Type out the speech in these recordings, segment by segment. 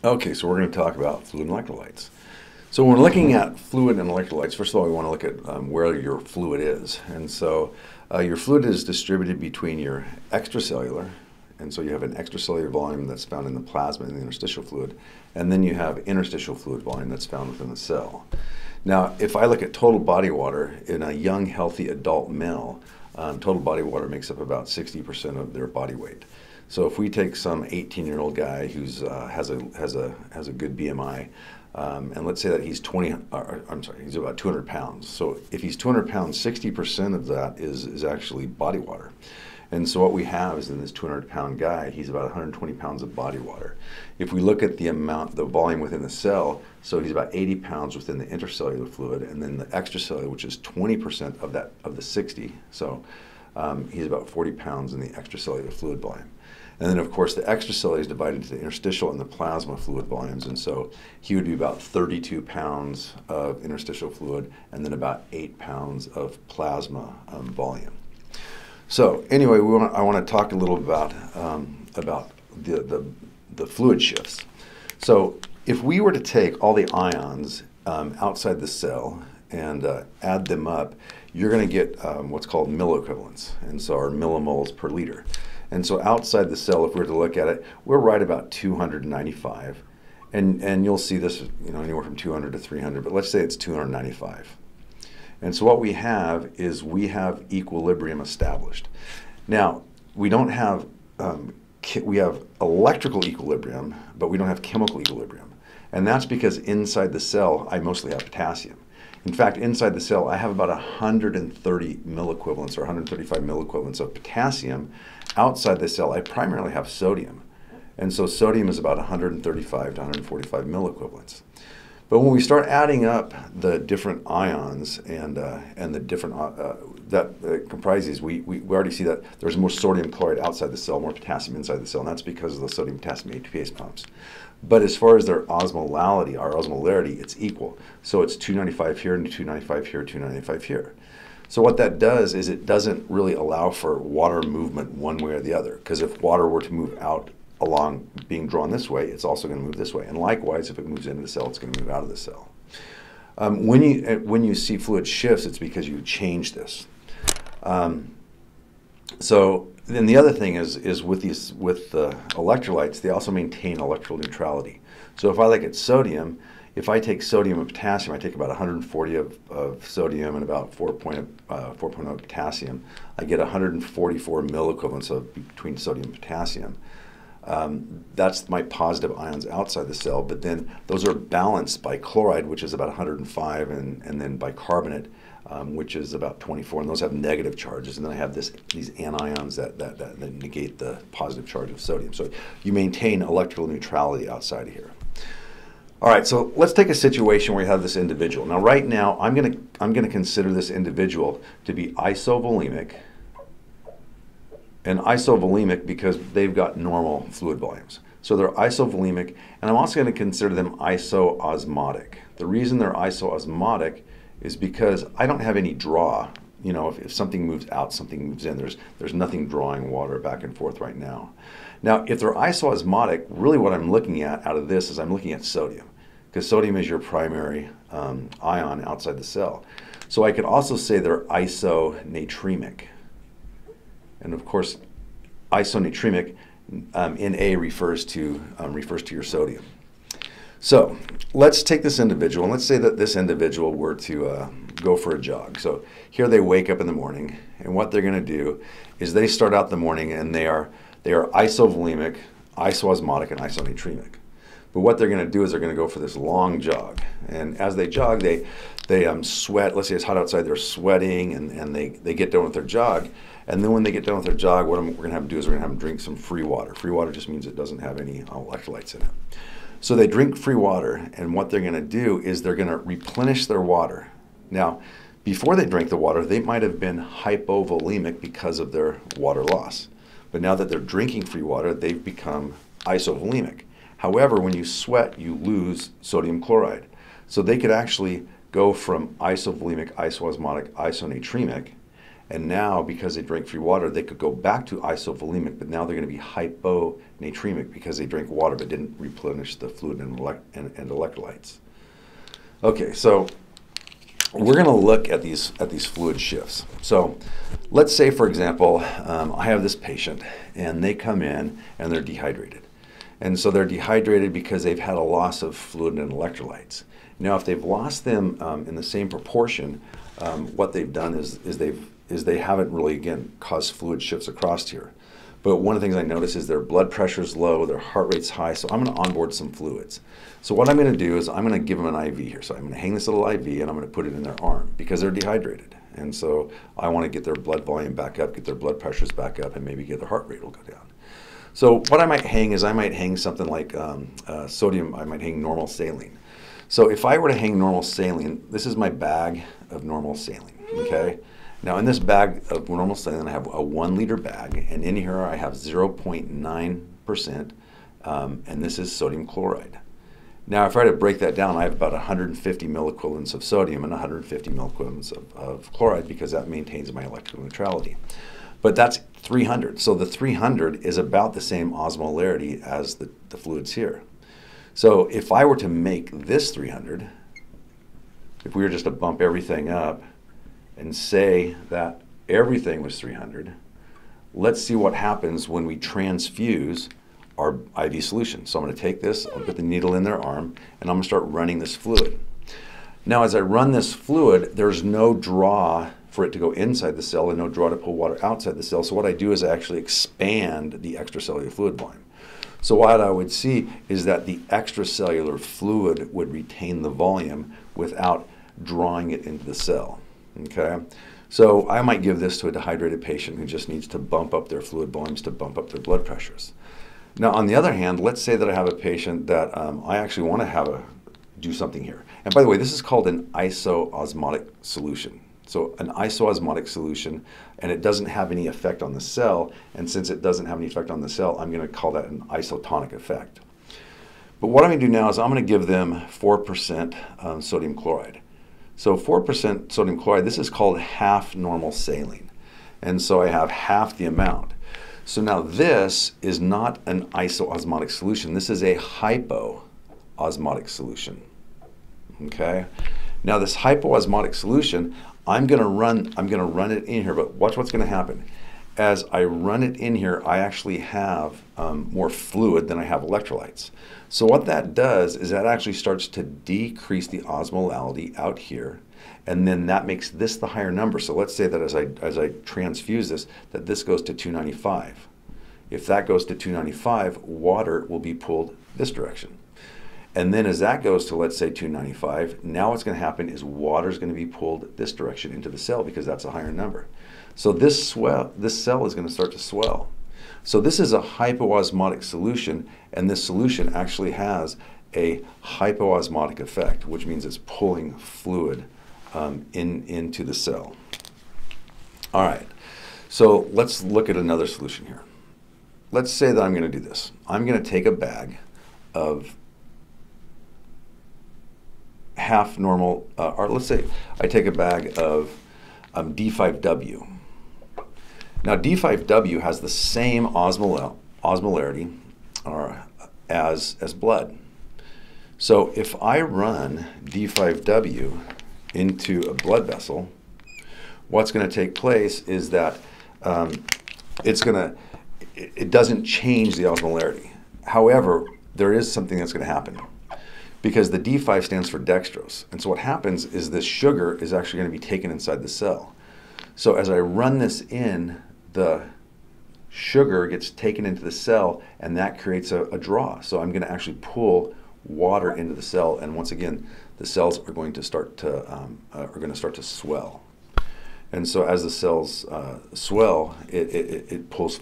Okay, so we're going to talk about fluid and electrolytes. So when we're looking at fluid and electrolytes, first of all, we want to look at where your fluid is. And so your fluid is distributed between your extracellular, and so you have an extracellular volume that's found in the plasma and the interstitial fluid, and then you have interstitial fluid volume that's found within the cell. Now, if I look at total body water in a young, healthy adult male, total body water makes up about 60% of their body weight. So if we take some 18-year-old guy who's has a good BMI, and let's say that he's he's about 200 pounds. So if he's 200 pounds, 60% of that is actually body water. And so what we have is in this 200-pound guy, he's about 120 pounds of body water. If we look at the volume within the cell, so he's about 80 pounds within the intercellular fluid, and then the extracellular, which is 20% of the 60. So he's about 40 pounds in the extracellular fluid volume. And then, of course, the extracellular is divided into the interstitial and the plasma fluid volumes. And so he would be about 32 pounds of interstitial fluid and then about 8 pounds of plasma volume. So anyway, I want to talk a little about the fluid shifts. So if we were to take all the ions outside the cell and add them up, you're going to get what's called milliequivalents, and so our millimoles per liter. And so outside the cell, if we were to look at it, we're right about 295. And you'll see this, anywhere from 200 to 300, but let's say it's 295. And so what we have is we have equilibrium established. Now, we don't have, we have electrical equilibrium, but we don't have chemical equilibrium. And that's because inside the cell, I mostly have potassium. In fact, inside the cell, I have about 130 milliequivalents or 135 milliequivalents of potassium. Outside the cell, I primarily have sodium. And so sodium is about 135 to 145 milliequivalents. But when we start adding up the different ions and the different that comprises, we already see that there's more sodium chloride outside the cell, more potassium inside the cell, and that's because of the sodium-potassium ATPase pumps. But as far as their osmolality, our osmolarity, it's equal. So it's 295 here and 295 here, 295 here. So what that does is it doesn't really allow for water movement one way or the other, because if water were to move out along being drawn this way, it's also going to move this way. And likewise, if it moves into the cell, it's going to move out of the cell. When you see fluid shifts, it's because you change this. So then the other thing is with the electrolytes, they also maintain electrolyte neutrality. So if I look at sodium, if I take sodium and potassium, I take about 140 of sodium and about 4.0 potassium. I get 144 milliequivalents between sodium and potassium. That's my positive ions outside the cell, but then those are balanced by chloride, which is about 105, and then bicarbonate, which is about 24, and those have negative charges. And then I have these anions that negate the positive charge of sodium. So you maintain electrical neutrality outside of here. All right, so let's take a situation where you have this individual. Now, right now, I'm gonna consider this individual to be isovolemic. And isovolemic because they've got normal fluid volumes. So they're isovolemic, and I'm also going to consider them isoosmotic. The reason they're isoosmotic is because I don't have any draw. If something moves out, something moves in. There's nothing drawing water back and forth right now. Now, if they're isoosmotic, really what I'm looking at out of this is I'm looking at sodium, because sodium is your primary ion outside the cell. So I could also say they're isonatremic. And of course, isonatremic Na refers to your sodium. So let's take this individual, and let's say that this individual were to go for a jog. So here they wake up in the morning, and what they're going to do is they start out the morning, and they are isovolemic, isoosmotic, and isonatremic. But what they're going to do is they're going to go for this long jog, and as they jog, they sweat. Let's say it's hot outside, they're sweating, and they get done with their jog. And then when they get done with their jog, what we're going to have them do is we're going to have them drink some free water. Free water just means it doesn't have any electrolytes in it. So they drink free water, and what they're going to do is they're going to replenish their water. Now, before they drink the water, they might have been hypovolemic because of their water loss. But now that they're drinking free water, they've become isovolemic. However, when you sweat, you lose sodium chloride. So they could actually go from isovolemic, isoosmotic, isonatremic, And now, because they drank free water, they could go back to isovolemic, but now they're going to be hyponatremic because they drank water but didn't replenish the fluid and electrolytes. Okay, so we're going to look at these fluid shifts. So let's say, for example, I have this patient, and they come in and they're dehydrated. And so they're dehydrated because they've had a loss of fluid and electrolytes. Now, if they've lost them in the same proportion, what they've done is they haven't really, again, caused fluid shifts across here. But one of the things I notice is their blood pressure is low, their heart rate's high, so I'm going to onboard some fluids. So what I'm going to do is I'm going to give them an IV here. So I'm going to hang this little IV and I'm going to put it in their arm because they're dehydrated. And so I want to get their blood volume back up, get their blood pressures back up, and maybe get their heart rate will go down. So what I might hang is I might hang something like sodium, I might hang normal saline. So if I were to hang normal saline, this is my bag of normal saline, okay? Now in this bag of normal saline, I have a 1 liter bag, and in here I have 0.9%, and this is sodium chloride. Now if I were to break that down, I have about 150 milliequivalents of sodium and 150 milliequivalents of chloride because that maintains my electrical neutrality. But that's 300, so the 300 is about the same osmolarity as the fluids here. So if I were to make this 300, if we were just to bump everything up and say that everything was 300, let's see what happens when we transfuse our IV solution. So I'm going to take this, I'll put the needle in their arm, and I'm going to start running this fluid. Now as I run this fluid, there's no draw for it to go inside the cell and no draw to pull water outside the cell. So what I do is I actually expand the extracellular fluid volume. So what I would see is that the extracellular fluid would retain the volume without drawing it into the cell, okay? So I might give this to a dehydrated patient who just needs to bump up their fluid volumes to bump up their blood pressures. Now on the other hand, let's say that I have a patient that I actually want to do something here. And by the way, this is called an isoosmotic solution. So an isoosmotic solution, and it doesn't have any effect on the cell, and since it doesn't have any effect on the cell, I'm going to call that an isotonic effect. But what I'm going to do now is I'm going to give them 4% sodium chloride. So 4% sodium chloride, this is called half normal saline. And so I have half the amount. So now this is not an isoosmotic solution. This is a hypoosmotic solution. Okay? Now this hypoosmotic solution, I'm going to run it in here, but watch what's going to happen. As I run it in here, I actually have more fluid than I have electrolytes. So what that does is that actually starts to decrease the osmolality out here, and then that makes this the higher number. So let's say that as I transfuse this, that this goes to 295. If that goes to 295, water will be pulled this direction. And then as that goes to, let's say, 295, now what's going to happen is water is going to be pulled this direction into the cell because that's a higher number. So this cell is going to start to swell. So this is a hypoosmotic solution, and this solution actually has a hypoosmotic effect, which means it's pulling fluid into the cell. All right, so let's look at another solution here. Let's say that I'm going to do this. I'm going to take a bag of half normal, or let's say I take a bag of D5W. Now D5W has the same osmolarity as blood. So if I run D5W into a blood vessel, what's going to take place is that it doesn't change the osmolarity. However, there is something that's going to happen, because the D5 stands for dextrose. And so what happens is this sugar is actually going to be taken inside the cell. So as I run this in, the sugar gets taken into the cell, and that creates a draw. So I'm going to actually pull water into the cell, and once again, the cells are going to start to swell. And so as the cells swell, it pulls.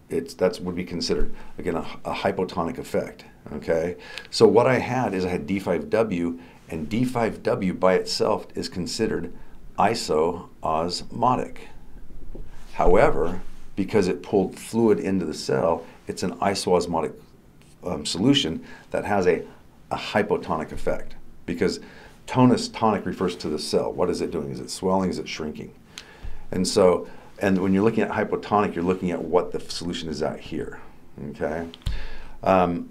That would be considered, again, a hypotonic effect. Okay, so what I had D5W, and D5W by itself is considered isoosmotic. However, because it pulled fluid into the cell, it's an isoosmotic solution that has a hypotonic effect, because tonus, tonic refers to the cell. What is it doing? Is it swelling? Is it shrinking? And so, and when you're looking at hypotonic, you're looking at what the solution is at here, okay?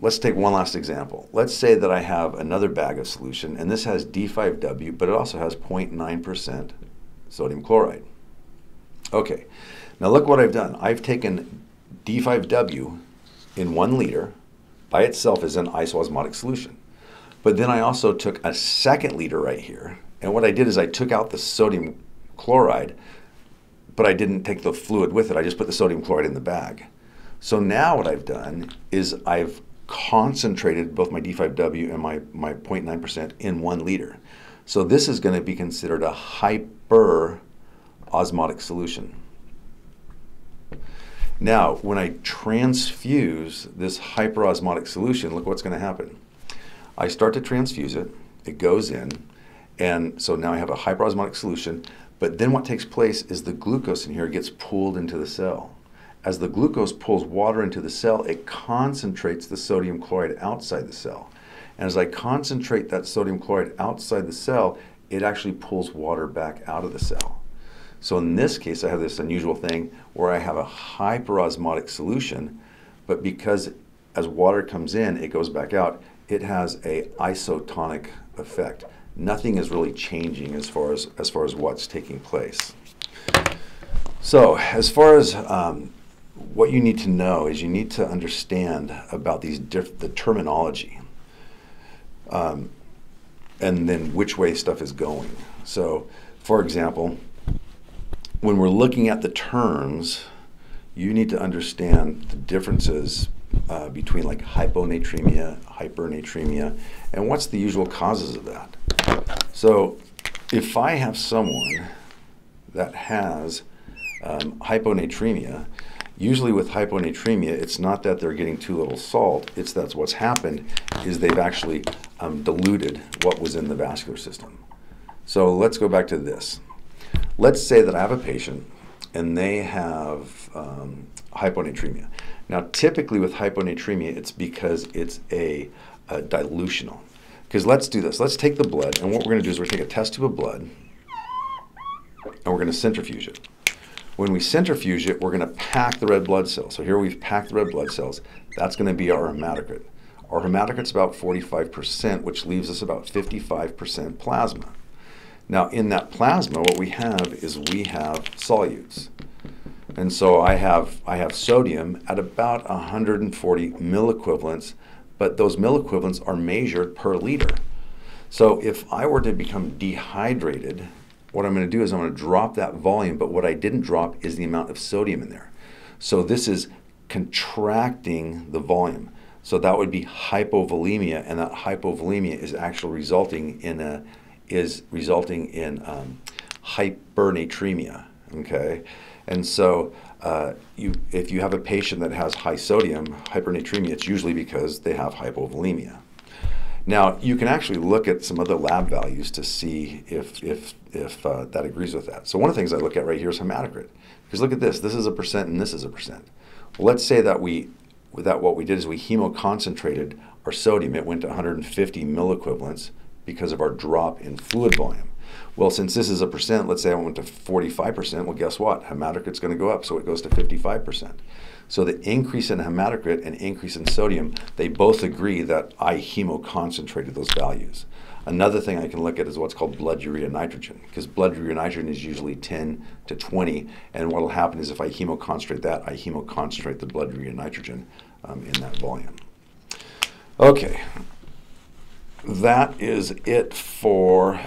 Let's take one last example. Let's say that I have another bag of solution, and this has D5W, but it also has 0.9% sodium chloride. Okay, now look what I've done. I've taken D5W in 1 liter by itself as an isoosmotic solution. But then I also took a 2nd liter right here, and what I did is I took out the sodium chloride, but I didn't take the fluid with it. I just put the sodium chloride in the bag. So now what I've done is I've concentrated both my D5W and my 0.9% in 1 liter. So this is going to be considered a hyperosmotic solution. Now, when I transfuse this hyperosmotic solution, look what's going to happen. I start to transfuse it, it goes in, and so now I have a hyperosmotic solution, but then what takes place is the glucose in here gets pulled into the cell. As the glucose pulls water into the cell, it concentrates the sodium chloride outside the cell. And as I concentrate that sodium chloride outside the cell, it actually pulls water back out of the cell. So in this case, I have this unusual thing where I have a hyperosmotic solution, but because as water comes in, it goes back out, it has a isotonic effect. Nothing is really changing as far as what's taking place. So as far as what you need to know is you need to understand about the terminology and then which way stuff is going. So for example, when we're looking at the terms, you need to understand the differences between like hyponatremia, hypernatremia, and what's the usual causes of that. So if I have someone that has hyponatremia, usually with hyponatremia, it's not that they're getting too little salt, it's that what's happened is they've actually diluted what was in the vascular system. So let's go back to this. Let's say that I have a patient and they have hyponatremia. Now typically with hyponatremia, it's because it's a dilutional. Because let's do this. Let's take the blood, and what we're going to do is we're going to take a test tube of blood and we're going to centrifuge it. When we centrifuge it, we're going to pack the red blood cells. So here we've packed the red blood cells. That's going to be our hematocrit. Our hematocrit's about 45%, which leaves us about 55% plasma. Now in that plasma, what we have is we have solutes. And so I have sodium at about 140 milliequivalents, but those milliequivalents are measured per liter. So if I were to become dehydrated, what I'm going to do is I'm going to drop that volume, but what I didn't drop is the amount of sodium in there. So this is contracting the volume. So that would be hypovolemia, and that hypovolemia is actually resulting in hypernatremia. Okay, and so if you have a patient that has high sodium hypernatremia, it's usually because they have hypovolemia. Now you can actually look at some other lab values to see if that agrees with that. So one of the things I look at right here is hematocrit, because look at this. This is a percent and this is a percent. Well, let's say that what we did is we hemoconcentrated our sodium. It went to 150 milliequivalents because of our drop in fluid volume. Well, since this is a percent, let's say I went to 45%, well, guess what? Hematocrit's going to go up, so it goes to 55%. So the increase in hematocrit and increase in sodium, they both agree that I hemoconcentrated those values. Another thing I can look at is what's called blood urea nitrogen, because blood urea nitrogen is usually 10 to 20, and what will happen is if I hemoconcentrate that, I hemoconcentrate the blood urea nitrogen in that volume. Okay. That is it for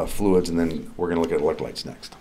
fluids, and then we're going to look at electrolytes next.